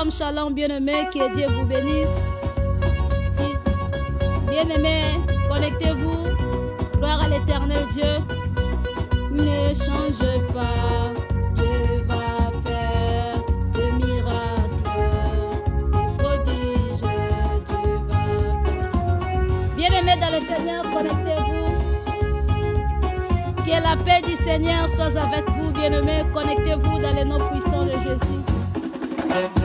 Shalom, shalom, bien-aimés, que Dieu vous bénisse. Bien-aimés, connectez-vous. Gloire à l'éternel Dieu. Ne change pas, Dieu va faire des miracles, des prodiges, Dieu va faire. Bien-aimés dans le Seigneur, connectez-vous. Que la paix du Seigneur soit avec vous, bien-aimés. Connectez-vous dans les noms puissants de Jésus. Alléluia.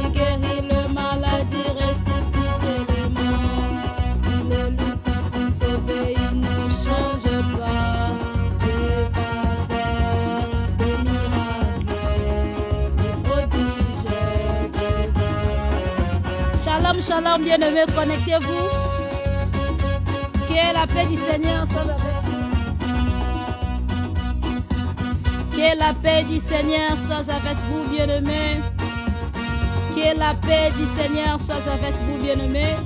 Il guérit le maladie, ressuscite les morts. Il est lucide pour sauver, il ne change pas. Dieu va faire des miracles, des prodiges, Dieu va faire. Shalom, shalom, bien-aimés, connectez-vous. Que la paix du Seigneur soit avec vous. Que la paix du Seigneur soit avec vous, bien-aimés. Que la paix du Seigneur soit avec vous, bien-aimés.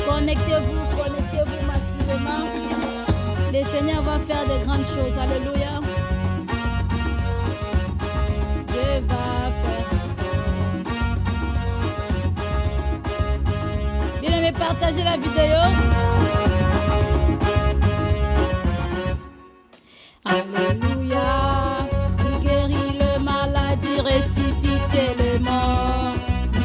Connectez-vous massivement. Le Seigneur va faire de grandes choses. Alléluia. Dieu va faire. Bien-aimés, partagez la vidéo. Alléluia, il guérit le maladie, ressuscite les morts.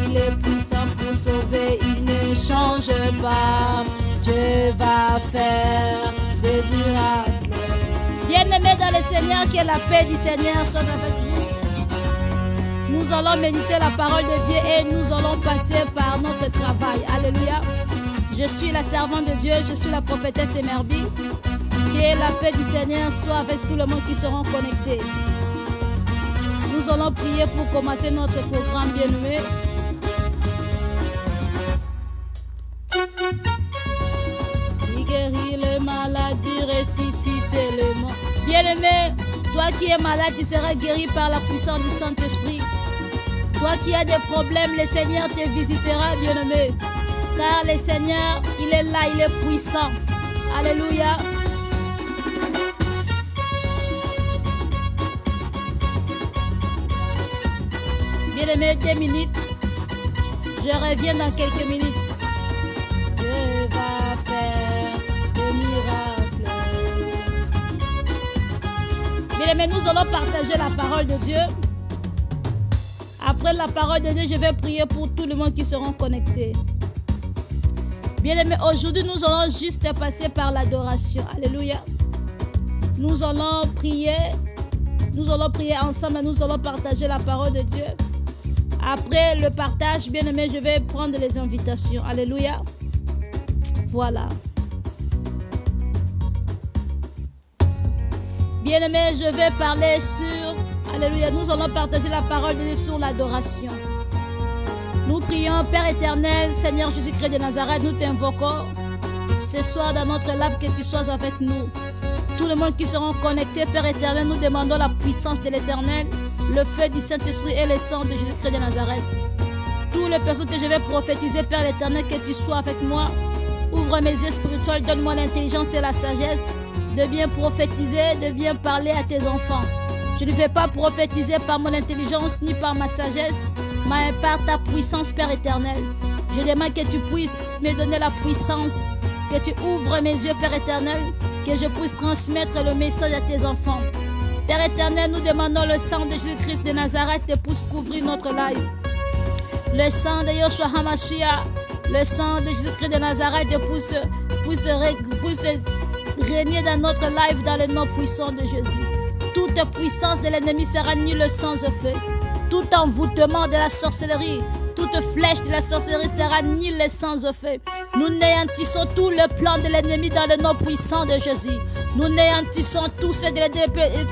Il est puissant pour sauver, il ne change pas. Dieu va faire des miracles. Bien-aimés dans le Seigneur, que la paix du Seigneur soit avec vous. Nous allons méditer la parole de Dieu et nous allons passer par notre travail. Alléluia. Je suis la servante de Dieu, je suis la prophétesse Emerby. Que la paix du Seigneur soit avec tout le monde qui seront connectés. Nous allons prier pour commencer notre programme, bien-aimé. Il guérit le maladie, ressuscite les morts. Bien-aimé, toi qui es malade, tu seras guéri par la puissance du Saint-Esprit. Toi qui as des problèmes, le Seigneur te visitera, bien-aimé. Car le Seigneur, il est là, il est puissant. Alléluia. Bien-aimés, 2 minutes. Je reviens dans quelques minutes. Dieu va faire des miracles. Bien-aimés, nous allons partager la parole de Dieu. Après la parole de Dieu, je vais prier pour tout le monde qui seront connectés. Bien-aimés, aujourd'hui, nous allons juste passer par l'adoration. Alléluia. Nous allons prier ensemble et nous allons partager la parole de Dieu. Après le partage, bien-aimé, je vais prendre les invitations. Alléluia. Voilà. Bien-aimé, je vais parler sur... Alléluia. Nous allons partager la parole de Dieu sur l'adoration. Nous prions, Père éternel, Seigneur Jésus-Christ de Nazareth, nous t'invoquons. Ce soir dans notre live, que tu sois avec nous. Tout le monde qui seront connectés, Père éternel, nous demandons la puissance de l'éternel, le feu du Saint-Esprit et le sang de Jésus-Christ de Nazareth. Toutes les personnes que je vais prophétiser, Père éternel, que tu sois avec moi. Ouvre mes yeux spirituels, donne-moi l'intelligence et la sagesse de bien prophétiser, de bien parler à tes enfants. Je ne vais pas prophétiser par mon intelligence ni par ma sagesse, mais par ta puissance, Père éternel. Je demande que tu puisses me donner la puissance, que tu ouvres mes yeux, Père éternel, que je puisse transmettre le message à tes enfants. Père éternel, nous demandons le sang de Jésus-Christ de Nazareth pour couvrir notre live. Le sang de Yoshua HaMashiach, le sang de Jésus-Christ de Nazareth puisse régner dans notre live dans le nom puissant de Jésus. Toute puissance de l'ennemi sera nulle sans effet. Tout envoûtement de la sorcellerie, toute flèche de la sorcellerie sera nulle sans effet. Nous néantissons tout le plan de l'ennemi dans le nom puissant de Jésus. Nous néantissons tout ce que l'ennemi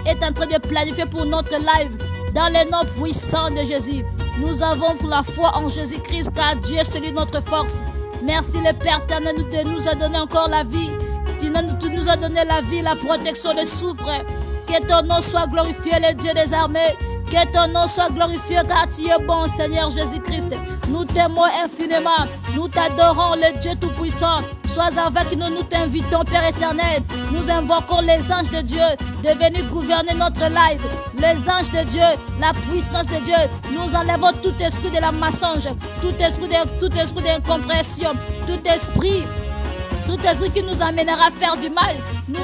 est en train de planifier pour notre live dans le nom puissant de Jésus. Nous avons la foi en Jésus-Christ car Dieu est celui de notre force. Merci le Père éternel de nous a donné encore la vie. Tu nous as donné la vie, la protection, le souffle. Que ton nom soit glorifié, le Dieu des armées. Que ton nom soit glorifié car tu es bon, Seigneur Jésus-Christ. Nous t'aimons infiniment. Nous t'adorons, le Dieu Tout-Puissant. Sois avec nous, nous t'invitons, Père éternel. Nous invoquons les anges de Dieu de venir gouverner notre life. Les anges de Dieu, la puissance de Dieu. Nous enlevons tout esprit de la mensonge, tout esprit d'incompréhension, tout esprit qui nous amènera à faire du mal. Nous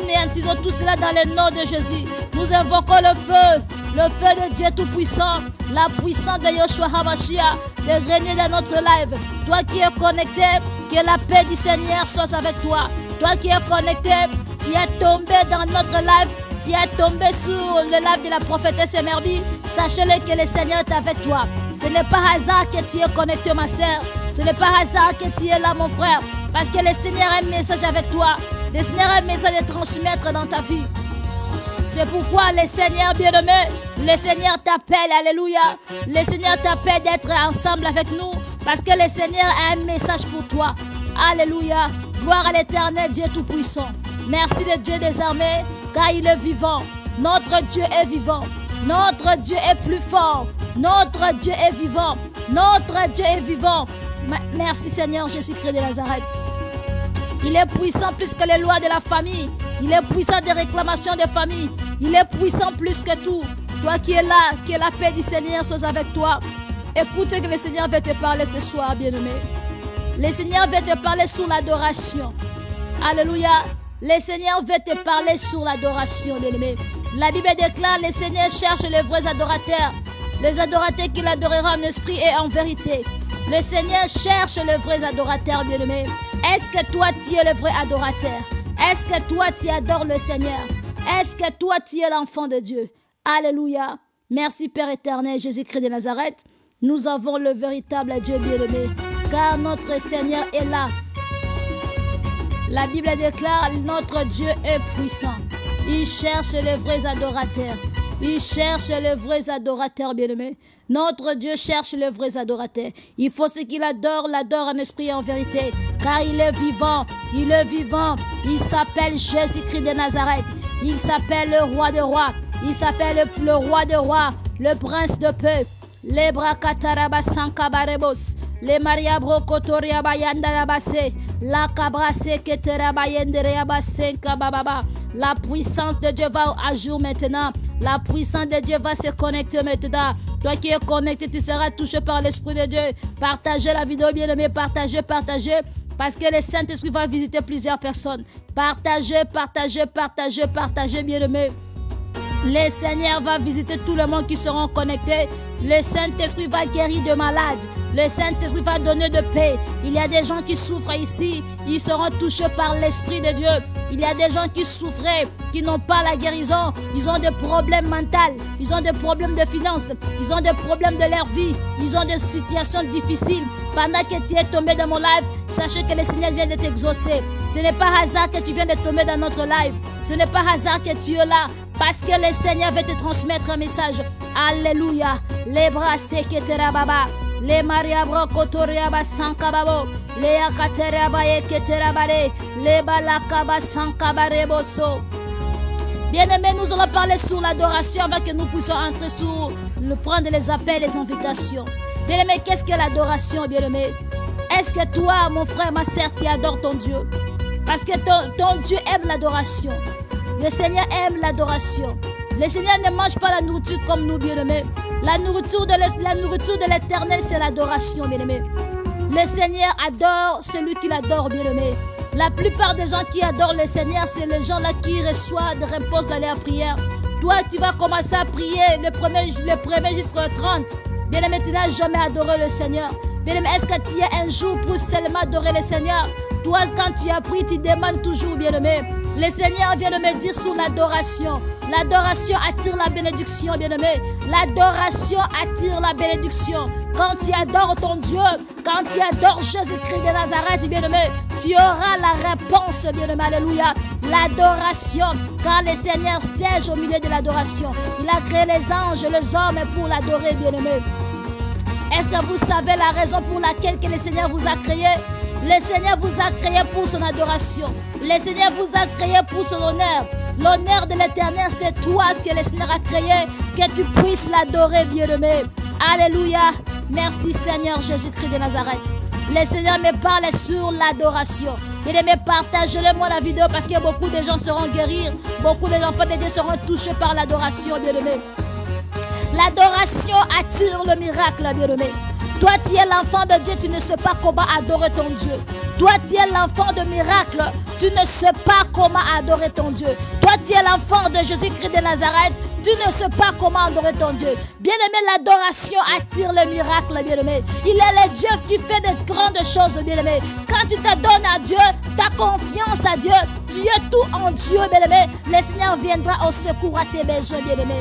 néantisons tout cela dans le nom de Jésus. Nous invoquons le feu de Dieu Tout-Puissant, la puissance de Yeshua HaMashiach, de régner dans notre live. Toi qui es connecté, que la paix du Seigneur soit avec toi. Toi qui es connecté, tu es tombé dans notre live, tu es tombé sur le live de la prophétesse Emerbi. Sachez-le que le Seigneur est avec toi. Ce n'est pas hasard que tu es connecté, ma sœur. Ce n'est pas hasard que tu es là, mon frère. Parce que le Seigneur a un message avec toi. Le Seigneur a un message de transmettre dans ta vie. C'est pourquoi le Seigneur bien-aimé, le Seigneur t'appelle, alléluia. Le Seigneur t'appelle d'être ensemble avec nous. Parce que le Seigneur a un message pour toi. Alléluia. Gloire à l'Éternel, Dieu Tout-Puissant. Merci de Dieu des armées, car il est vivant. Notre Dieu est vivant. Notre Dieu est plus fort. Notre Dieu est vivant. Notre Dieu est vivant. Merci Seigneur Jésus-Christ de Nazareth. Il est puissant plus que les lois de la famille. Il est puissant des réclamations de famille. Il est puissant plus que tout. Toi qui es là, que la paix du Seigneur soit avec toi. Écoute ce que le Seigneur veut te parler ce soir, bien-aimé. Le Seigneur veut te parler sur l'adoration. Alléluia. Le Seigneur veut te parler sur l'adoration, bien-aimé. La Bible déclare, le Seigneur cherche les vrais adorateurs. Les adorateurs qui l'adoreront en esprit et en vérité. Le Seigneur cherche les vrais adorateurs, bien-aimé. Est-ce que toi, tu es le vrai adorateur? Est-ce que toi, tu adores le Seigneur? Est-ce que toi, tu es l'enfant de Dieu? Alléluia. Merci, Père éternel, Jésus-Christ de Nazareth. Nous avons le véritable Dieu bien-aimé, car notre Seigneur est là. La Bible déclare, notre Dieu est puissant. Il cherche les vrais adorateurs. Il cherche les vrais adorateurs, bien-aimés. Notre Dieu cherche les vrais adorateurs. Il faut ce qu'il adore, l'adore en esprit et en vérité. Car il est vivant. Il est vivant. Il s'appelle Jésus-Christ de Nazareth. Il s'appelle le roi des rois. Il s'appelle le roi des rois. Le prince de paix. Les brakataraba sankabarebos. Les mariabro kotoria bayandarabase. La cabrase keterabayendereabase kabababa. La puissance de Dieu va à jour maintenant. La puissance de Dieu va se connecter maintenant. Toi qui es connecté, tu seras touché par l'Esprit de Dieu. Partagez la vidéo, bien-aimé. Partagez. Parce que le Saint-Esprit va visiter plusieurs personnes. Partagez, bien-aimé. Le Seigneur va visiter tout le monde qui seront connectés. Le Saint-Esprit va guérir de malades. Le Saint-Esprit va donner de paix. Il y a des gens qui souffrent ici. Ils seront touchés par l'Esprit de Dieu. Il y a des gens qui souffraient, qui n'ont pas la guérison. Ils ont des problèmes mentaux. Ils ont des problèmes de finances. Ils ont des problèmes de leur vie. Ils ont des situations difficiles. Pendant que tu es tombé dans mon live, sachez que le Seigneur vient de t'exaucer. Ce n'est pas hasard que tu viens de tomber dans notre live. Ce n'est pas hasard que tu es là. Parce que le Seigneur veut te transmettre un message. Alléluia. Les bras seketera baba. Les mariabro kotoriaba sankababo. Les akateraba eketerabare. Les balakaba sankabareboso. Bien-aimés, nous allons parler sur l'adoration avant que nous puissions entrer sur prendre les appels, les invitations. Bien-aimés, qu'est-ce que l'adoration, bien-aimés? Est-ce que toi, mon frère, ma sœur, tu adores ton Dieu? Parce que ton Dieu aime l'adoration. Le Seigneur aime l'adoration. Le Seigneur ne mange pas la nourriture comme nous, bien-aimés. La nourriture de l'Éternel, c'est l'adoration, bien-aimés. Le Seigneur adore celui qui l'adore, bien-aimés. La plupart des gens qui adorent le Seigneur, c'est les gens là qui reçoivent des réponses dans leur prière. Toi, tu vas commencer à prier le premier jusqu'au 30. Bien-aimé, tu n'as jamais adoré le Seigneur. Bien-aimé, est-ce que tu as un jour pour seulement adorer le Seigneur? Toi, quand tu as prié, tu demandes toujours, bien-aimé. Le Seigneur vient de me dire sur l'adoration. L'adoration attire la bénédiction, bien-aimé. L'adoration attire la bénédiction. Quand tu adores ton Dieu, quand tu adores Jésus-Christ de Nazareth, bien-aimé, tu auras la réponse, bien-aimé. Alléluia. L'adoration, car le Seigneur siège au milieu de l'adoration. Il a créé les anges et les hommes pour l'adorer, bien-aimé. Est-ce que vous savez la raison pour laquelle que le Seigneur vous a créé? Le Seigneur vous a créé pour son adoration. Le Seigneur vous a créé pour son honneur. L'honneur de l'Éternel, c'est toi que le Seigneur a créé, que tu puisses l'adorer, bien-aimé. Alléluia. Merci Seigneur Jésus-Christ de Nazareth. Le Seigneur me parle sur l'adoration. Bien-aimé, partagez-le-moi la vidéo parce que beaucoup de gens seront guéris. Beaucoup de enfants de Dieu seront touchés par l'adoration, bien-aimé. L'adoration attire le miracle, bien-aimé. Toi, tu es l'enfant de Dieu, tu ne sais pas comment adorer ton Dieu. Toi, tu es l'enfant de miracle, tu ne sais pas comment adorer ton Dieu. Toi, tu es l'enfant de Jésus-Christ de Nazareth, tu ne sais pas comment adorer ton Dieu. Bien-aimé, l'adoration attire le miracle, bien-aimé. Il est le Dieu qui fait de grandes choses, bien-aimé. Quand tu te donnes à Dieu, ta confiance à Dieu, tu es tout en Dieu, bien-aimé. Le Seigneur viendra au secours à tes besoins, bien-aimé.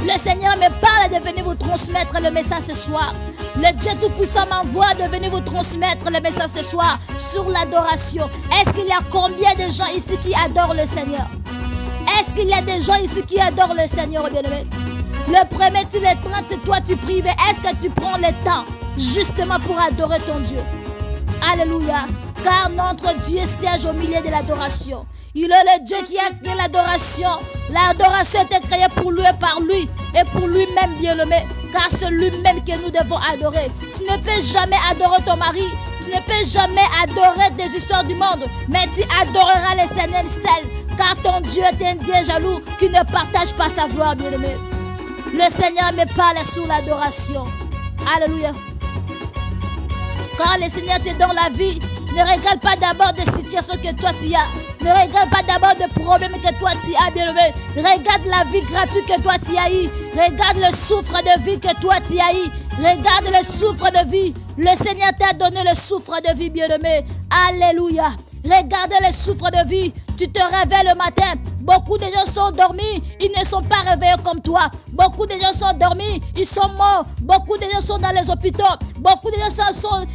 Le Seigneur me parle de venir vous transmettre le message ce soir. Le Dieu Tout-Puissant m'envoie de venir vous transmettre le message ce soir sur l'adoration. Est-ce qu'il y a combien de gens ici qui adorent le Seigneur? Est-ce qu'il y a des gens ici qui adorent le Seigneur, bien-aimé? Le premier, tu les 30, toi tu pries, mais est-ce que tu prends le temps justement pour adorer ton Dieu? Alléluia. Car notre Dieu siège au milieu de l'adoration. Il est le Dieu qui a créé l'adoration. L'adoration était créée pour lui et par lui. Et pour lui-même, bien-aimé. Car c'est lui-même que nous devons adorer. Tu ne peux jamais adorer ton mari. Tu ne peux jamais adorer des histoires du monde. Mais tu adoreras le Seigneur seul. Car ton Dieu est un Dieu jaloux qui ne partage pas sa gloire, bien-aimé. Le Seigneur me parle sur l'adoration. Alléluia. Quand le Seigneur te donne la vie, ne regarde pas d'abord des situations que toi tu as. Ne regarde pas d'abord des problèmes que toi tu as, bien-aimé. Regarde la vie gratuite que toi tu as eu. Regarde le souffle de vie que toi tu as eu. Regarde le souffle de vie. Le Seigneur t'a donné le souffle de vie, bien-aimé. Alléluia. Regarde le souffle de vie. Tu te réveilles le matin. Beaucoup de gens sont dormis. Ils ne sont pas réveillés comme toi. Beaucoup de gens sont dormis. Ils sont morts. Beaucoup de gens sont dans les hôpitaux. Beaucoup de gens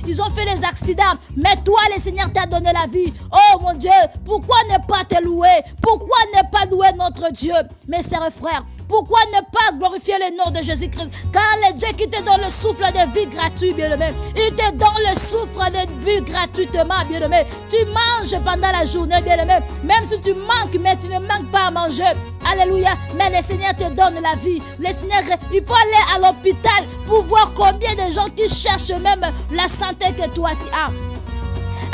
ils ont fait des accidents. Mais toi, le Seigneur t'a donné la vie. Oh mon Dieu, pourquoi ne pas te louer? Pourquoi ne pas louer notre Dieu? Mes sœurs et frères, pourquoi ne pas glorifier le nom de Jésus-Christ? Car le Dieu qui te donne le souffle de vie gratuit, bien-aimé. Il te donne le souffle de vie gratuitement, bien-aimé. Tu manges pendant la journée, bien-aimé. Même si tu manques, mais tu ne manques pas à manger. Alléluia. Mais le Seigneur te donne la vie. Le Seigneur, il faut aller à l'hôpital pour voir combien de gens qui cherchent même la santé que toi tu as.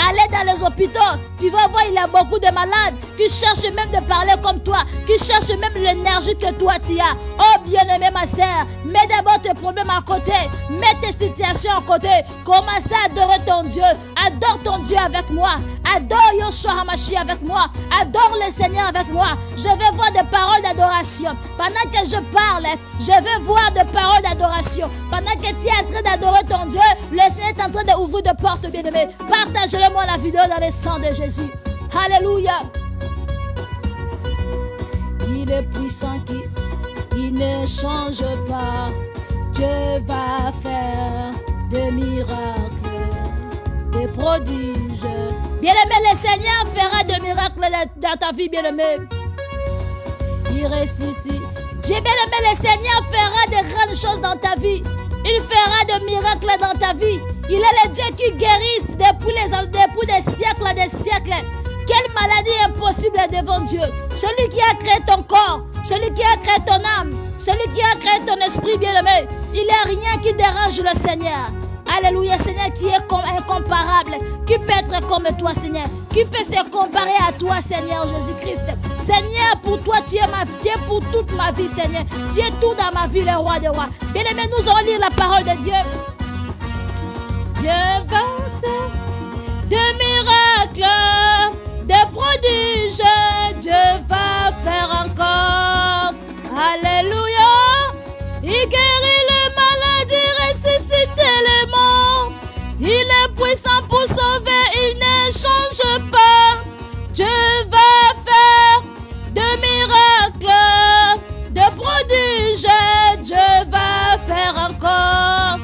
Allez dans les hôpitaux, tu vas voir, il y a beaucoup de malades qui cherchent même de parler comme toi, qui cherchent même l'énergie que toi tu as. Oh bien-aimé ma sœur, mets d'abord tes problèmes à côté, mets tes situations à côté, commence à adorer ton Dieu, adore ton Dieu avec moi, adore Yoshua Hamashi avec moi, adore le Seigneur avec moi. Je vais voir des paroles d'adoration. Pendant que je parle, je vais voir des paroles d'adoration. Pendant que tu es en train d'adorer ton Dieu, le Seigneur est en train d'ouvrir des portes, bien-aimé. Partage-le-moi la vidéo dans le sang de Jésus. Alléluia. Il est puissant il ne change pas. Dieu va faire des miracles, des prodiges. Bien-aimé, le Seigneur fera des miracles dans ta vie, bien-aimé. Il reste ici. Dieu, bien-aimé, le Seigneur fera de grandes choses dans ta vie. Il fera des miracles dans ta vie. Il est le Dieu qui guérit depuis des siècles, des siècles. Quelle maladie impossible est devant Dieu? Celui qui a créé ton corps, celui qui a créé ton âme, celui qui a créé ton esprit, bien-aimé. Il n'y a rien qui dérange le Seigneur. Alléluia, Seigneur, qui est incomparable. Qui peut être comme toi, Seigneur? Qui peut se comparer à toi, Seigneur Jésus-Christ? Seigneur, pour toi, tu es pour toute ma vie, Seigneur. Tu es tout dans ma vie, le roi des rois. Bien-aimé, nous allons lire la parole de Dieu. Dieu va faire des miracles, des prodiges. Dieu va faire encore. Alléluia. Il guérit les maladies, ressuscite les morts. Il est puissant pour sauver, il ne change pas. Dieu va faire des miracles, des prodiges. Dieu va faire encore.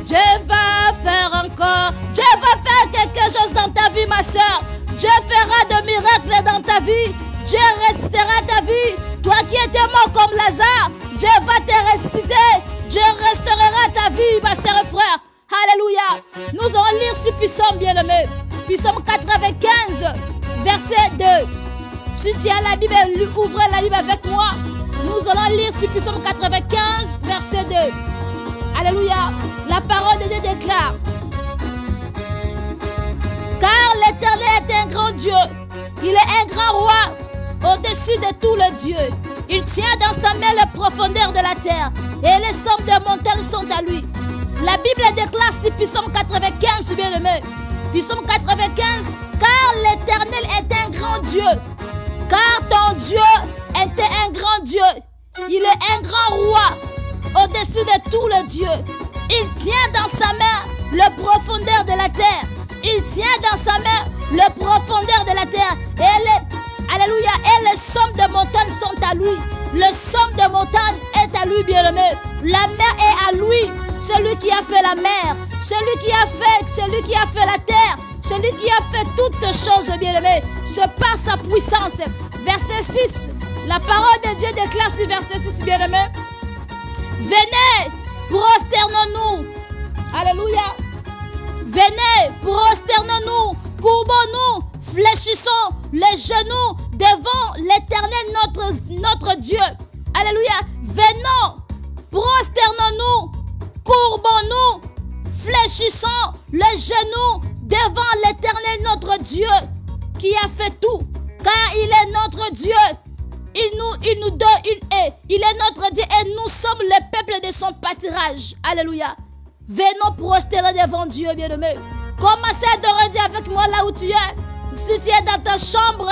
Dieu va faire encore. Dieu va faire quelque chose dans ta vie, ma soeur. Dieu fera de miracles dans ta vie. Dieu ressuscitera ta vie. Toi qui étais mort comme Lazare, Dieu va te ressusciter. Dieu restaurera ta vie, ma soeur et frère. Alléluia. Nous allons lire sur Psaume, bien-aimé. Psaume 95, verset 2. Si tu as la Bible, ouvrez la Bible avec moi. Nous allons lire sur Psaume 95, verset 2. Alléluia. La parole de Dieu déclare. Car l'Éternel est un grand Dieu. Il est un grand roi au-dessus de tous les dieux. Il tient dans sa main les profondeurs de la terre et les sommes des montagnes sont à lui. La Bible déclare sur Psaume 95, bien-aimé. Psaume 95, car l'Éternel est un grand Dieu. Car ton Dieu était un grand Dieu. Il est un grand roi au-dessus de tous les dieux. Il tient dans sa main les profondeurs de la terre. Il tient dans sa main les profondeurs de la terre. Alléluia. Et les sommes de montagnes sont à lui. Le somme de montagnes est à lui, bien-aimé. La mer est à lui. Celui qui a fait la mer. Celui qui a fait la terre. Celui qui a fait toutes choses, bien-aimé. C'est par sa puissance. Verset 6. La parole de Dieu déclare sur verset 6, bien-aimé. Venez, prosternons-nous. Alléluia. Venez, prosternons-nous, courbons-nous, fléchissons les genoux devant l'Éternel notre Dieu. Alléluia. Venons, prosternons-nous, courbons-nous, fléchissons les genoux devant l'Éternel notre Dieu qui a fait tout. Car il est notre Dieu. Il est notre Dieu et nous sommes le peuple de son pâturage. Alléluia. Venons prosterner devant Dieu, bien-aimé. Commencez à adorer Dieu avec moi là où tu es. Si tu es dans ta chambre,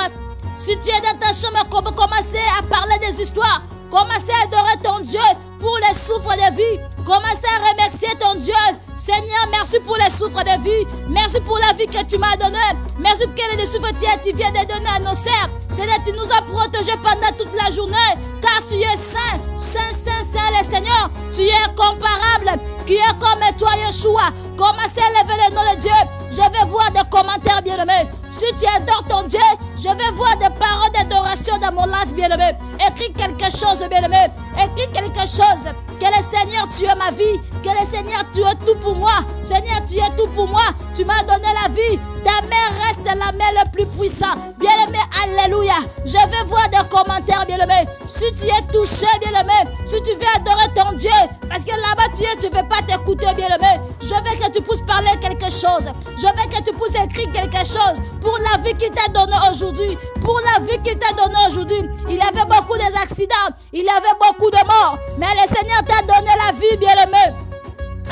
commencez à parler des histoires. Commencez à adorer ton Dieu pour les souffles de vie. Commencez à remercier ton Dieu. Seigneur, merci pour les souffles de vie. Merci pour la vie que tu m'as donnée. Merci pour les souffles que tu viens de donner à nos sœurs. Seigneur, tu nous as protégés pendant toute la journée. Car tu es saint, saint, saint, saint, le Seigneur. Tu es incomparable. Qui est comme toi, Yeshua. Commencez à lever le nom de Dieu. Je vais voir des commentaires, bien-aimés. Si tu adores ton Dieu, je vais voir des paroles d'adoration dans mon live, bien-aimé. Écris quelque chose, bien-aimé. Écris quelque chose. Que le Seigneur, tu es ma vie. Que le Seigneur, tu es tout pour moi. Seigneur, tu es tout pour moi. Tu m'as donné la vie. Ta main reste la main le plus puissant. Bien-aimé, alléluia. Je vais voir des commentaires, bien-aimé. Si tu es touché, bien-aimé. Si tu veux adorer ton Dieu. Parce que là-bas, tu ne veux pas t'écouter, bien-aimé. Je veux que tu puisses parler quelque chose. Je veux que tu puisses écrire quelque chose pour la vie qu'il t'a donnée aujourd'hui. Pour la vie qu'il t'a donnée aujourd'hui. Il y avait beaucoup d'accidents. Il y avait beaucoup de morts. Mais le Seigneur t'a donné la vie, bien-aimé.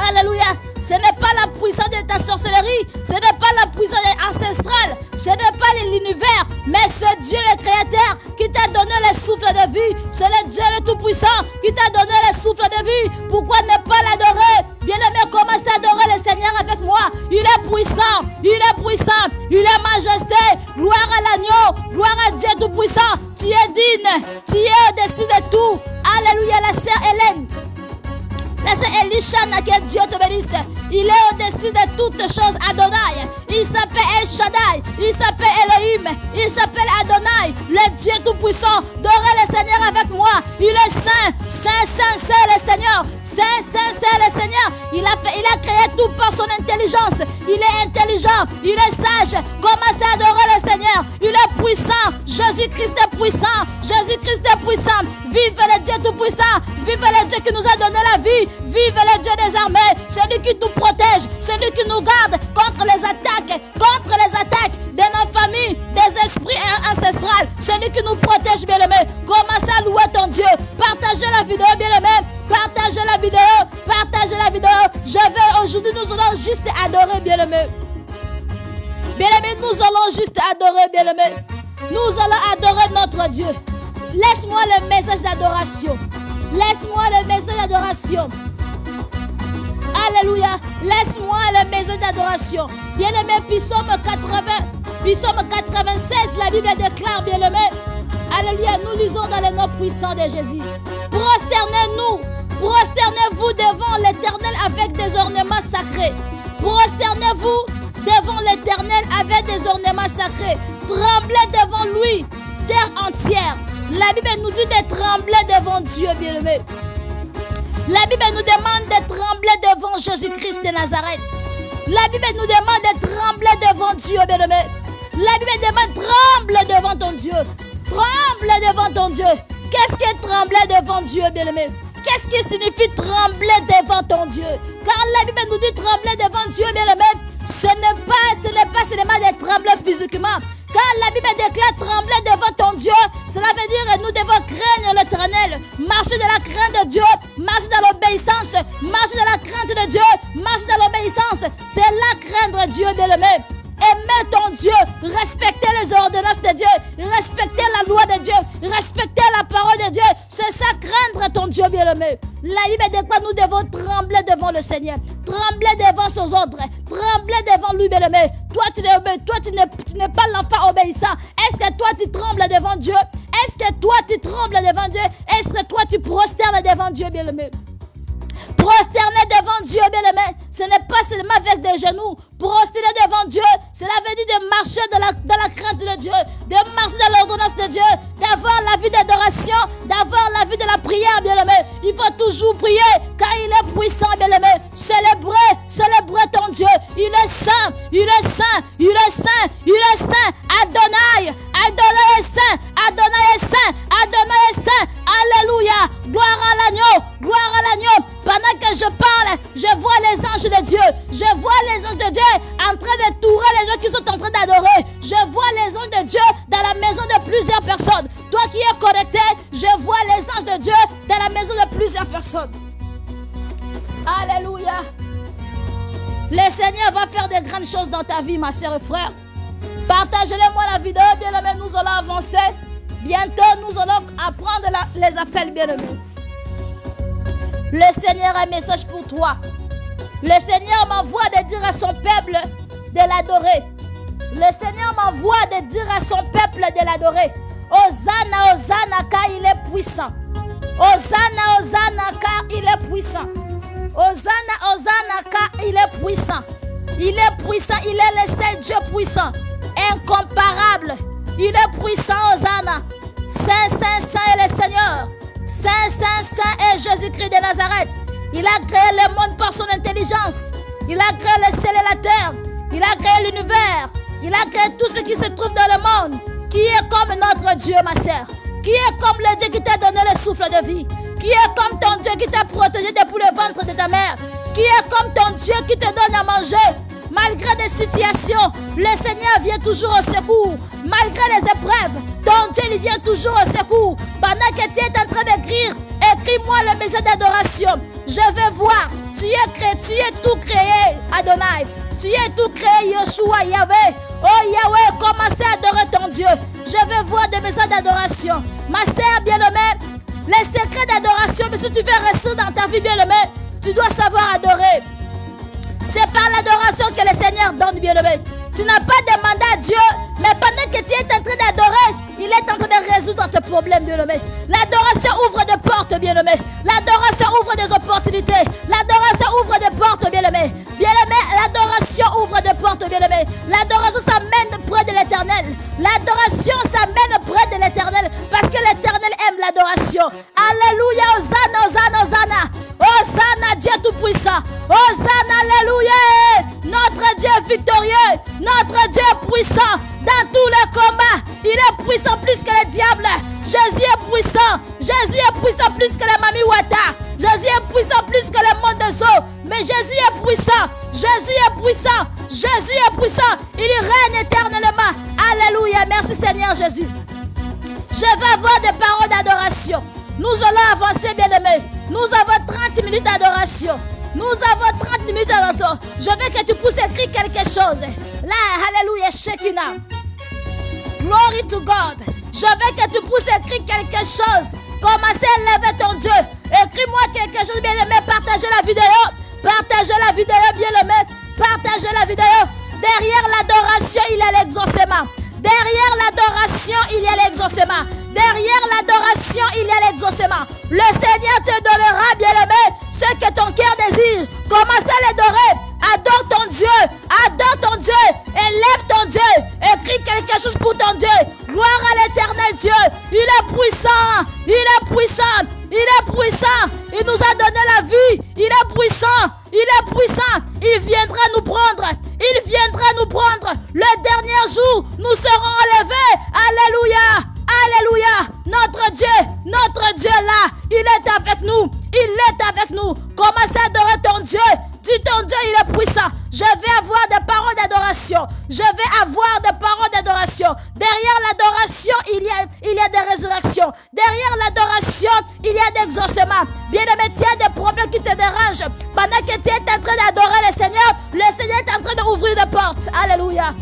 Alléluia. Ce n'est pas la puissance de ta sorcellerie. Ce n'est pas la puissance ancestrale. Ce n'est pas l'univers. Mais c'est Dieu le Créateur qui t'a donné le souffle de vie. C'est le Dieu le Tout-Puissant qui t'a donné le souffle de vie. Pourquoi ne pas l'adorer? Bien-aimé, commencez à adorer le Seigneur avec moi. Il est puissant. Il est puissant. Il est majesté. Gloire à l'agneau. Gloire à Dieu Tout-Puissant. Tu es digne. Tu es au-dessus de tout. Alléluia, la sœur Hélène. La sœur Elisha, que Dieu te bénisse. Il est au-dessus de toutes choses, Adonai. Il s'appelle El Shaddai. Il s'appelle Elohim. Il s'appelle Adonai, le Dieu Tout-Puissant. Dorez le Seigneur avec moi. Il est saint. Saint, saint, saint le Seigneur. Saint, saint, saint le Seigneur. Il a créé tout par son intelligence. Il est intelligent. Il est sage. Commencez à adorer le Seigneur. Il est puissant. Jésus-Christ est puissant. Jésus-Christ est puissant. Vive le Dieu Tout-Puissant. Vive le Dieu qui nous a donné la vie. Vive le Dieu des armées. Celui qui nous protège. Celui qui nous garde contre les attaques. Contre les attaques de nos familles. Des esprits ancestrales. Celui qui nous protège, bien-aimé. Commencez à louer ton Dieu. Partagez la vidéo, bien-aimé. Partagez la vidéo. Partagez la vidéo. Aujourd'hui, nous allons juste adorer, bien-aimé. Bien-aimé, nous allons juste adorer, bien-aimé. Nous allons adorer notre Dieu. Laisse-moi le message d'adoration. Laisse-moi le message d'adoration. Alléluia. Laisse-moi le message d'adoration. Bien-aimé, Psaume 96, la Bible déclare, bien-aimé. Alléluia, nous lisons dans le nom puissant de Jésus. Prosternez-nous. Prosternez-vous devant l'Éternel avec des ornements sacrés. Prosternez-vous devant l'Éternel avec des ornements sacrés. Tremblez devant lui, terre entière. La Bible nous dit de trembler devant Dieu, bien-aimé. La Bible nous demande de trembler devant Jésus-Christ de Nazareth. La Bible nous demande de trembler devant Dieu, bien-aimé. La Bible demande tremble devant ton Dieu. Tremble devant ton Dieu. Qu'est-ce qui est trembler devant Dieu, bien-aimé? Qu'est-ce qui signifie trembler devant ton Dieu? Car la Bible nous dit trembler devant Dieu, bien-aimé. Ce n'est pas seulement de trembler physiquement. Car la Bible déclare trembler devant ton Dieu. Cela veut dire que nous devons craindre l'Éternel. Marcher dans la crainte de Dieu. Marcher dans l'obéissance. Marcher dans la crainte de Dieu. Marcher dans l'obéissance. C'est là craindre Dieu, bien-aimé. Aimer ton Dieu, respecter les ordonnances de Dieu, respecter la loi de Dieu, respecter la parole de Dieu. C'est ça, craindre ton Dieu bien-aimé. La Bible déclare nous devons trembler devant le Seigneur, trembler devant ses ordres, trembler devant lui bien-aimé. Toi, tu n'es pas l'enfant obéissant. Est-ce que toi, tu trembles devant Dieu? Est-ce que toi, tu trembles devant Dieu? Est-ce que toi, tu prosternes devant Dieu bien-aimé? Prosterner devant Dieu, bien-aimé, ce n'est pas seulement avec des genoux. Prosterner devant Dieu, cela veut dire de marcher dans la crainte de Dieu, de marcher dans l'ordonnance de Dieu, d'avoir la vie d'adoration, d'avoir la vie de la prière, bien-aimé. Il faut toujours prier, car il est puissant, bien-aimé. Célébrer ton Dieu. Il est saint, il est saint, il est saint, il est saint. Adonai, Adonai est saint, Adonai est saint, Adonai est saint. Alléluia, gloire à l'agneau, gloire à l'agneau. Pendant que je parle, je vois les anges de Dieu. Je vois les anges de Dieu en train de tourer les gens qui sont en train d'adorer. Je vois les anges de Dieu dans la maison de plusieurs personnes. Toi qui es connecté, je vois les anges de Dieu dans la maison de plusieurs personnes. Alléluia. Le Seigneur va faire de grandes choses dans ta vie, ma soeur et frère. Partagez-le-moi la vidéo, bien-aimés. Nous allons avancer. Bientôt, nous allons apprendre les appels, bien-aimés. Le Seigneur a un message pour toi. Le Seigneur m'envoie de dire à son peuple de l'adorer. Le Seigneur m'envoie de dire à son peuple de l'adorer. Hosanna, Hosanna, car il est puissant. Hosanna, Hosanna, car il est puissant. Hosanna, Hosanna, car il est puissant. Il est puissant, il est le seul Dieu puissant, incomparable. Il est puissant, Hosanna. Saint, Saint, Saint est le Seigneur. Saint, Saint, Saint est Jésus-Christ de Nazareth. Il a créé le monde par son intelligence. Il a créé le ciel et la terre. Il a créé l'univers. Il a créé tout ce qui se trouve dans le monde. Qui est comme notre Dieu, ma sœur? Qui est comme le Dieu qui t'a donné le souffle de vie? Qui est comme ton Dieu qui t'a protégé depuis le ventre de ta mère? Qui est comme ton Dieu qui te donne à manger? Malgré des situations, le Seigneur vient toujours au secours. Malgré les épreuves, ton Dieu il vient toujours au secours. Pendant que tu es en train d'écrire, écris-moi le message d'adoration. Je vais voir. Tu es tout créé, Adonai. Tu es tout créé, Yeshua, Yahweh. Oh Yahweh, commencez à adorer ton Dieu. Je vais voir des messages d'adoration. Ma sœur bien-aimée, les secrets d'adoration, mais si tu veux rester dans ta vie bien-aimée, tu dois savoir adorer. C'est par l'adoration que le Seigneur donne, bien-aimé. Tu n'as pas demandé à Dieu, mais pendant que tu es en train d'adorer, il est en train de résoudre tes problèmes, bien-aimé. L'adoration ouvre des portes, bien-aimé. L'adoration ouvre des opportunités. L'adoration ouvre des portes, bien-aimé. Bien-aimé, l'adoration ouvre des portes, bien-aimé. L'adoration s'amène près de l'Éternel. L'adoration s'amène près de l'Éternel parce que l'Éternel aime l'adoration. Alléluia, Hosanna, Hosanna, Hosanna. Hosanna, Dieu tout-puissant. Hosanna, alléluia. Notre Dieu est victorieux. Notre Dieu est puissant. Dans tous les combats, il est puissant plus que le diable. Jésus est puissant. Jésus est puissant plus que les Mami Wata. Jésus est puissant plus que le monde des eaux. Mais Jésus est puissant. Jésus est puissant. Jésus est puissant. Il règne éternellement. Alléluia. Merci Seigneur Jésus. Je vais avoir des paroles d'adoration. Nous allons avancer, bien-aimés. Nous avons 30 minutes d'adoration. Nous avons 30 minutes d'adoration. Je veux que tu puisses écrire quelque chose. Là, alléluia, Shekinah. Glory to God. Je veux que tu puisses écrire quelque chose. Commencez à lever ton Dieu. Écris-moi quelque chose, bien-aimé. Partagez la vidéo. Partagez la vidéo, bien-aimé. Partagez la vidéo. Derrière l'adoration, il y a l'exaucement. Derrière l'adoration, il y a l'exaucement. Derrière l'adoration, il y a l'exaucement. Le Seigneur te donnera, bien-aimé, ce que ton cœur désire. Commence à l'adorer. Adore ton Dieu. Adore ton Dieu. Élève ton Dieu. Écris quelque chose pour ton Dieu. Gloire à l'éternel Dieu. Il est puissant. Il est puissant. Il est puissant. Il nous a donné la vie. Il est puissant. Il est puissant. Il viendra nous prendre. Il viendra nous prendre. Le dernier jour, nous serons enlevés. Alléluia. Alléluia. Notre Dieu là, il est avec nous. Il est avec nous. Commencez à adorer ton Dieu. Dis ton Dieu, il est puissant. Je vais avoir des paroles d'adoration. Je vais avoir des paroles d'adoration. Derrière l'adoration, il y a des résurrections. Derrière l'adoration, il y a des exaucements. Bien-aimé, tu as des problèmes qui te dérangent. Pendant que tu es en train d'adorer le Seigneur est en train d'ouvrir des portes. Alléluia.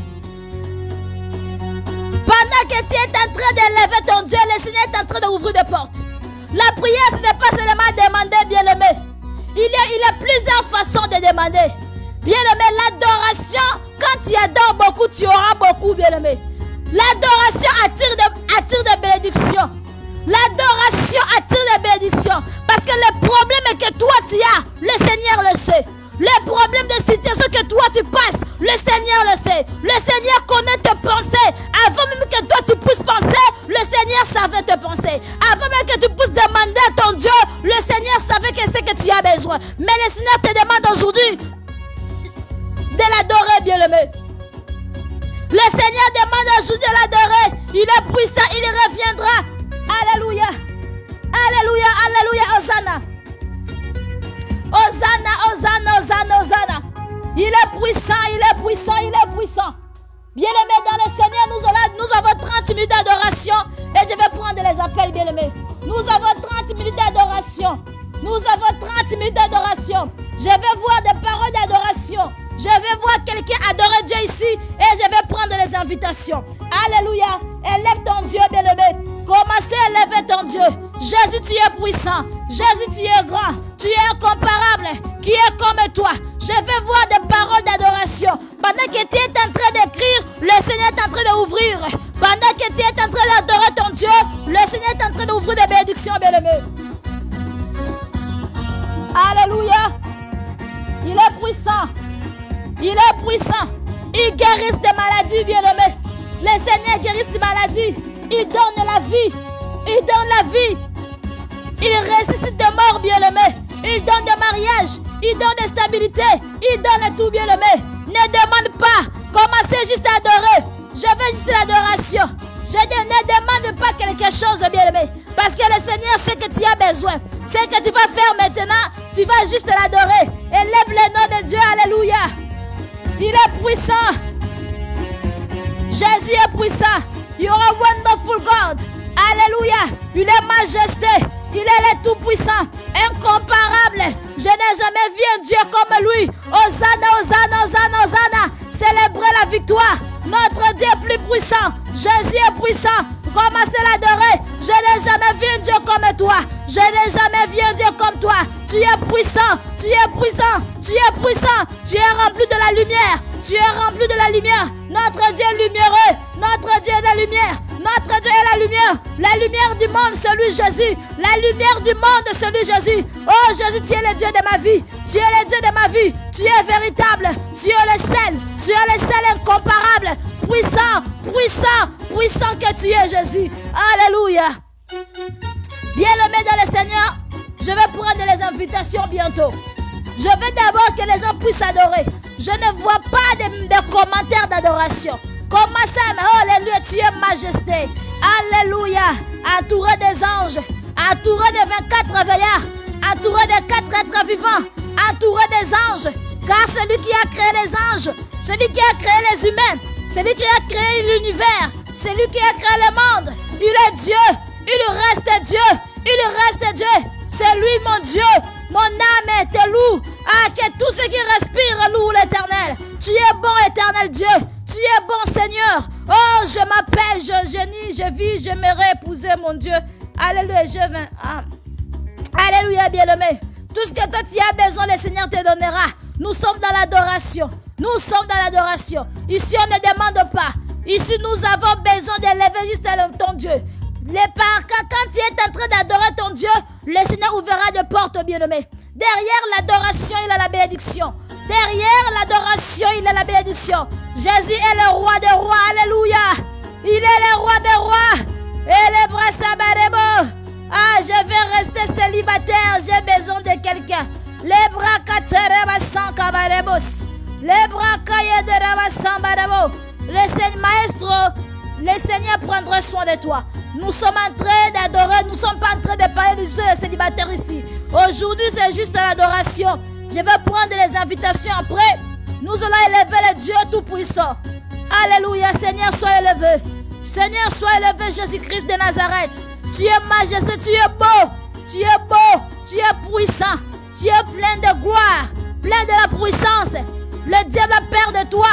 Pendant que tu es en train d'élever ton Dieu, le Seigneur est en train d'ouvrir des portes. La prière, ce n'est pas seulement demander, bien-aimé. Il y a plusieurs façons de demander. Bien-aimé, l'adoration, quand tu adores beaucoup, tu auras beaucoup, bien-aimé. L'adoration attire des bénédictions. L'adoration attire des bénédictions. Parce que le problème que toi tu as, le Seigneur le sait. Les problèmes de situation que toi tu passes, le Seigneur le sait. Le Seigneur connaît tes pensées. Avant même que toi tu puisses penser, le Seigneur savait tes pensées. Avant même que tu puisses demander à ton Dieu, le Seigneur savait que c'est que tu as besoin. Mais le Seigneur te demande aujourd'hui de l'adorer, bien-aimé. Le Seigneur demande aujourd'hui de l'adorer. Il est puissant, il reviendra. Alléluia. Alléluia, alléluia, Hosanna. Hosanna, Hosanna, Hosanna, Hosanna. Il est puissant, il est puissant, il est puissant. Bien-aimé dans le Seigneur, nous avons 30 minutes d'adoration. Et je vais prendre les appels, bien-aimé. Nous avons 30 minutes d'adoration. Nous avons 30 minutes d'adoration. Je vais voir des paroles d'adoration. Je vais voir quelqu'un adorer Dieu ici. Et je vais prendre les invitations. Alléluia. Élève ton Dieu, bien-aimé. Commencez à élever ton Dieu. Jésus, tu es puissant. Jésus, tu es grand. Tu es incomparable. Qui est comme toi? Je vais voir des paroles d'adoration. Pendant que tu es en train d'écrire, le Seigneur est en train d'ouvrir. Pendant que tu es en train d'adorer ton Dieu, le Seigneur est en train d'ouvrir des bénédictions, bien-aimés. Alléluia. Il est puissant. Il est puissant. Il guérit des maladies, bien-aimés. Le Seigneur guérit des maladies. Il donne la vie. Il donne la vie. Il ressuscite des morts, bien-aimés. Il donne des mariages. Il donne des stabilités. Il donne tout, bien-aimé. Ne demande pas. Commencez juste à adorer. Je veux juste l'adoration. Je dis, ne demande pas quelque chose, bien-aimé. Parce que le Seigneur sait que tu as besoin. C'est que tu vas faire maintenant. Tu vas juste l'adorer. Élève le nom de Dieu. Alléluia. Il est puissant. Jésus est puissant. You are a wonderful God. Alléluia. Il est majesté. Il est le tout-puissant. Incomparable. Je n'ai jamais vu un Dieu comme lui. Hosanna, Hosanna, Hosanna, Hosanna. Célébrez la victoire. Notre Dieu est plus puissant. Jésus est puissant. Commencez à l'adorer. Je n'ai jamais vu un Dieu comme toi. Je n'ai jamais vu un Dieu comme toi. Tu es puissant. Tu es puissant. Tu es puissant. Tu es rempli de la lumière. Tu es rempli de la lumière. Notre Dieu est lumineux. Notre Dieu est la lumière. Notre Dieu est la lumière. La lumière du monde, celui Jésus. La lumière du monde, celui Jésus. Oh Jésus, tu es le Dieu de ma vie. Tu es le Dieu de ma vie. Tu es véritable. Tu es le seul. Tu es le seul incomparable. Puissant, puissant, puissant que tu es, Jésus. Alléluia. Bien-aimé dans le Seigneur, je vais prendre les invitations bientôt. Je veux d'abord que les gens puissent adorer. Je ne vois pas de commentaires d'adoration. Commencez à oh, alléluia, tu es majesté. Alléluia. Entouré des anges, entouré des 24 veillards, entouré des 4 êtres vivants, entouré des anges. Car celui qui a créé les anges, celui qui a créé les humains, celui qui a créé l'univers, celui qui a créé le monde, il est Dieu, il reste Dieu, il reste Dieu. C'est lui mon Dieu, mon âme te loue. Ah, que tout ce qui respire loue l'Éternel. Tu es bon, éternel Dieu. Tu es bon, Seigneur. Oh, je m'appelle, je génis, je vis, j'aimerais épouser mon Dieu. Alléluia, je viens. Ah. Alléluia, bien-aimé. Tout ce que toi tu as besoin, le Seigneur te donnera. Nous sommes dans l'adoration. Nous sommes dans l'adoration. Ici, on ne demande pas. Ici, nous avons besoin d'élever juste ton Dieu. Quand tu es en train d'adorer ton Dieu, le Seigneur ouvrira des portes, bien-aimé. Derrière l'adoration, il a la bénédiction. Derrière l'adoration, il a la bénédiction. Jésus est le roi des rois. Alléluia. Il est le roi des rois. Et les bras sabarebo. Ah, je vais rester célibataire. J'ai besoin de quelqu'un. Les bras katereba sans kabarebos. Les bras kayedereba sans barebo. Le Seigneur, maestro, le Seigneur prendra soin de toi. Nous sommes en train d'adorer. Nous ne sommes pas en train de parler du célibataire ici. Aujourd'hui, c'est juste l'adoration. Je vais prendre les invitations après. Nous allons élever le Dieu Tout-Puissant. Alléluia, Seigneur, sois élevé. Seigneur, sois élevé, Jésus-Christ de Nazareth. Tu es majesté, tu es beau. Tu es beau, tu es puissant. Tu es plein de gloire, plein de la puissance. Le diable a peur de toi.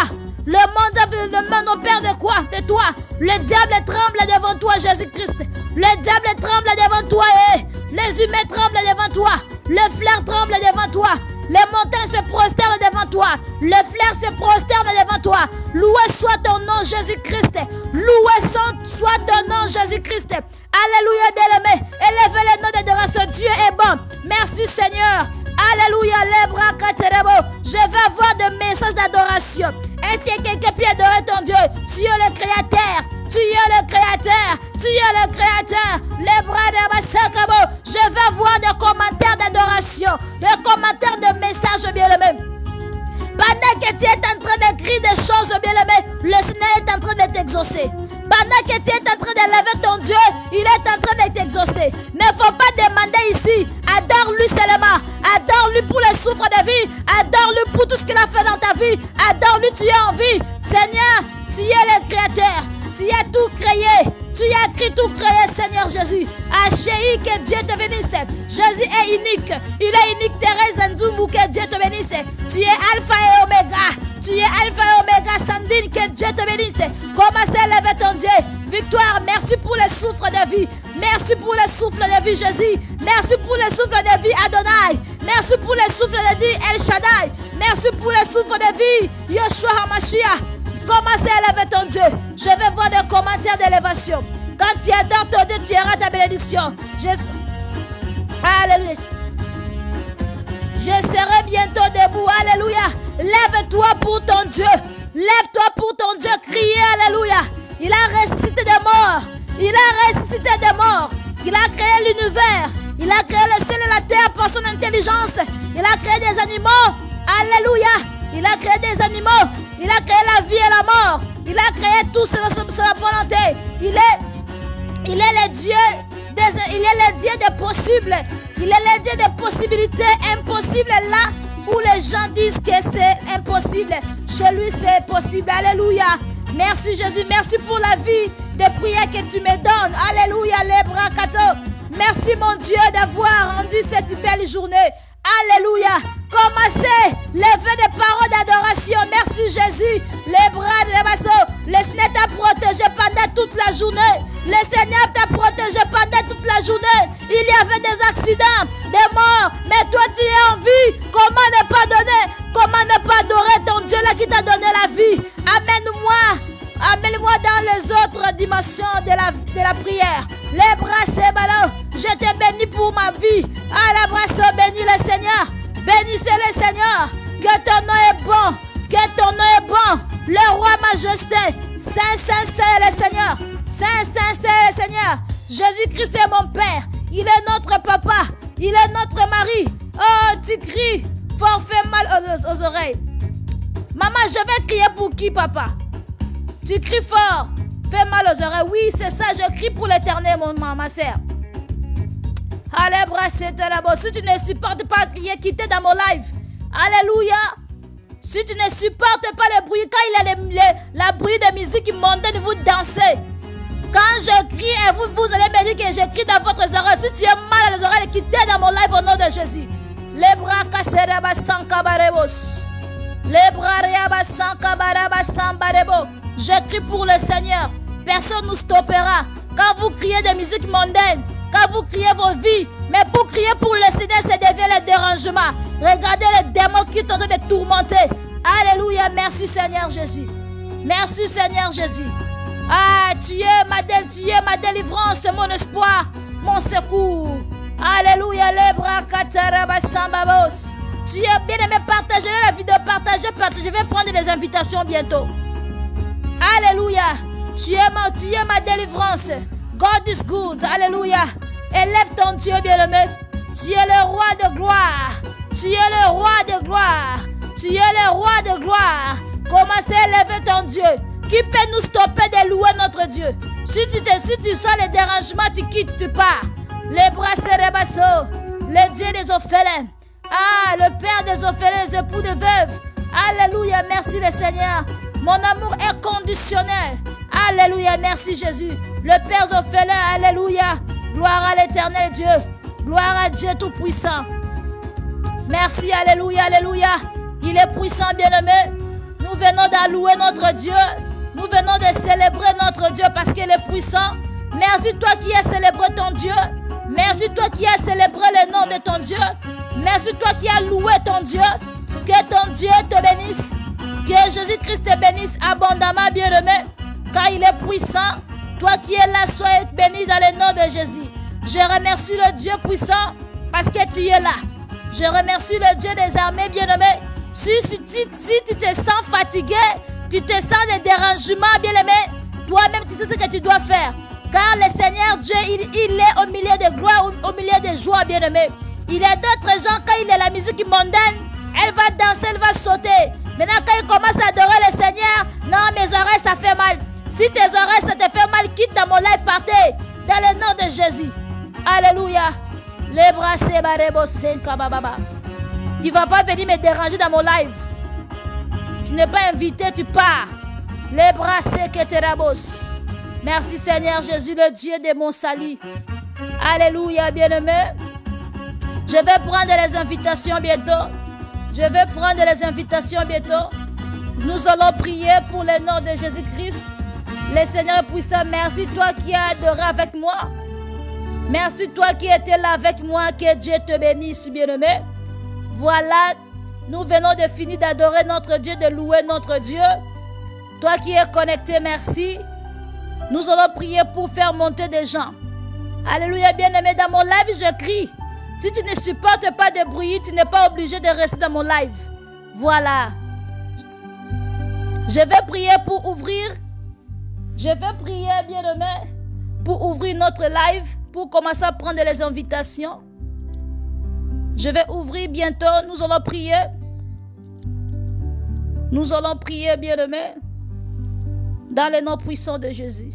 Le monde a peur de quoi? De toi. Le diable tremble devant toi, Jésus-Christ. Le diable tremble devant toi. Les humains tremblent devant toi. Le flair tremble devant toi. Les montagnes se prosternent devant toi. Le flair se prosterne devant toi. Loué soit ton nom, Jésus-Christ. Loué soit ton nom, Jésus-Christ. Alléluia, bien-aimé. Élevez le nom d'adoration. Dieu est bon. Merci, Seigneur. Alléluia, les bras caterebo. Je vais avoir des messages d'adoration. Est-ce que quelqu'un peut adorer ton Dieu? Tu es le Créateur. Tu es le Créateur. Tu es le Créateur. Les bras de Bassakabo. Je vais voir des commentaires d'adoration. Des commentaires de messages, bien-aimés. Pendant que tu es en train d'écrire des choses, bien-aimé, le Seigneur est en train de t'exaucer. Pendant que tu es en train d'élever ton Dieu, il est en train de t'exaucer. Il ne faut pas demander ici. Adore-lui seulement. Adore-lui pour les souffres de vie. Adore-lui pour tout ce qu'il a fait dans ta vie. Adore-lui, tu es en vie. Seigneur, tu es le Créateur. Tu as tout créé. Tu as écrit tout créé, Seigneur Jésus. Achéi, que Dieu te bénisse. Jésus est unique. Il est unique. Thérèse Nzumbu, que Dieu te bénisse. Tu es Alpha et Oméga. Tu es Alpha et Oméga, Sandine, que Dieu te bénisse. Commencez à lever ton Dieu. Victoire, merci pour le souffle de vie. Merci pour le souffle de vie, Jésus. Merci pour le souffle de vie, Adonai. Merci pour le souffle de vie, El Shaddai. Merci pour le souffle de vie, Yeshua HaMashiach. Commencez à lever ton Dieu. Je vais voir des commentaires d'élévation. Quand tu adores ton Dieu, tu auras ta bénédiction. Alléluia. Je serai bientôt debout. Alléluia. Lève-toi pour ton Dieu. Lève-toi pour ton Dieu. Criez. Alléluia. Il a ressuscité des morts. Il a ressuscité des morts. Il a créé l'univers. Il a créé le ciel et la terre par son intelligence. Il a créé des animaux. Alléluia. Il a créé des animaux. Il a créé la vie et la mort. Il a créé tout selon sa volonté. Il est le Dieu des possibles. Il est le Dieu des possibilités impossibles là où les gens disent que c'est impossible. Chez lui, c'est possible. Alléluia. Merci Jésus. Merci pour la vie des prières que tu me donnes. Alléluia. Les bras cato. Merci mon Dieu d'avoir rendu cette belle journée. Alléluia. Commencez. Levez des paroles d'adoration. Merci Jésus. Les bras de l'Ebasso. Le Seigneur t'a protégé pendant toute la journée. Le Seigneur t'a protégé pendant toute la journée. Il y avait des accidents, des morts. Mais toi tu es en vie. Comment ne pas donner? Comment ne pas adorer ton Dieu là qui t'a donné la vie? Amène-moi. Amène-moi dans les autres dimensions de la prière. Les bras c'est ballot. Je te bénis pour ma vie. Ah, les bras c'est bénis le Seigneur. Bénissez le Seigneur. Que ton nom est bon. Que ton nom est bon. Le roi majesté. Saint, saint, saint le Seigneur. Saint, saint, saint le Seigneur. Jésus-Christ est mon Père. Il est notre papa. Il est notre mari. Oh, tu cries. Fort, fait mal aux oreilles. Maman, je vais crier pour qui, papa? Tu cries fort. Fais mal aux oreilles. Oui, c'est ça. Je crie pour l'éternel, ma soeur. Allez, brassez là-bas. Si tu ne supportes pas crier, quittez dans mon live. Alléluia. Si tu ne supportes pas le bruit, quand il y a la bruit de musique mondaine, vous dansez. Quand je crie et vous allez me dire que je crie dans votre oreille. Si tu as mal à les oreilles, quittez dans mon live au nom de Jésus. Les bras cassés, sans cabarebos. Les bras sans cabaraba, sans barebo. Je crie pour le Seigneur. Personne ne nous stoppera. Quand vous criez des musiques mondaines, quand vous criez vos vies, mais pour crier pour le Seigneur, ça devient le dérangement. Regardez les démons qui sont en train de tourmenter. Alléluia, merci Seigneur Jésus. Merci Seigneur Jésus. Ah, tu es ma délivrance, mon espoir, mon secours. Alléluia, les bras katarabasambabos. Tu es bien aimé, partagez la vidéo, partagez. Je vais prendre des invitations bientôt. Alléluia, tu es ma délivrance. God is good, alléluia. Élève ton Dieu bien-aimé. Tu es le roi de gloire. Tu es le roi de gloire. Tu es le roi de gloire. Commencez à élever ton Dieu. Qui peut nous stopper de louer notre Dieu? Si tu sens les dérangements, tu quittes, tu pars. Les bras serebasso, le Dieu des orphelins. Ah, le Père des orphelins, des époux de veuves. Alléluia, merci le Seigneur. Mon amour est conditionnel. Alléluia, merci Jésus. Le Père orphelin, alléluia. Gloire à l'éternel Dieu. Gloire à Dieu Tout-Puissant. Merci, alléluia, alléluia. Il est puissant, bien-aimé. Nous venons d'allouer notre Dieu. Nous venons de célébrer notre Dieu parce qu'il est puissant. Merci toi qui as célébré ton Dieu. Merci toi qui as célébré le nom de ton Dieu. Merci toi qui as loué ton Dieu. Que ton Dieu te bénisse. Que Jésus-Christ te bénisse abondamment, bien-aimé. Car il est puissant. Toi qui es là, sois béni dans le nom de Jésus. Je remercie le Dieu puissant parce que tu es là. Je remercie le Dieu des armées, bien-aimé. Si tu te sens fatigué, tu te sens des dérangements, bien-aimé, toi-même tu sais ce que tu dois faire. Car le Seigneur Dieu, il est au milieu de gloire, au milieu de joie, bien-aimé. Il y a d'autres gens, quand il y a la musique mondaine, elle va danser, elle va sauter. Maintenant, quand il commence à adorer le Seigneur, non, mes oreilles, ça fait mal. Si tes oreilles, ça te fait mal, quitte dans mon live, partez. Dans le nom de Jésus. Alléluia. Les bras tu ne vas pas venir me déranger dans mon live. Tu n'es pas invité, tu pars. Les bras seketerabos. Merci Seigneur Jésus, le Dieu de mon salut. Alléluia, bien-aimé. Je vais prendre les invitations bientôt. Je vais prendre les invitations bientôt. Nous allons prier pour le nom de Jésus-Christ. Le Seigneur puissant, merci toi qui as adoré avec moi. Merci toi qui étais là avec moi. Que Dieu te bénisse, bien-aimé. Voilà, nous venons de finir d'adorer notre Dieu, de louer notre Dieu. Toi qui es connecté, merci. Nous allons prier pour faire monter des gens. Alléluia, bien-aimé. Dans mon live, je crie. Si tu ne supportes pas de bruit, tu n'es pas obligé de rester dans mon live. Voilà. Je vais prier pour ouvrir. Je vais prier, bien-aimé, pour ouvrir notre live, pour commencer à prendre les invitations. Je vais ouvrir bientôt. Nous allons prier. Nous allons prier, bien-aimé, dans le nom puissant de Jésus.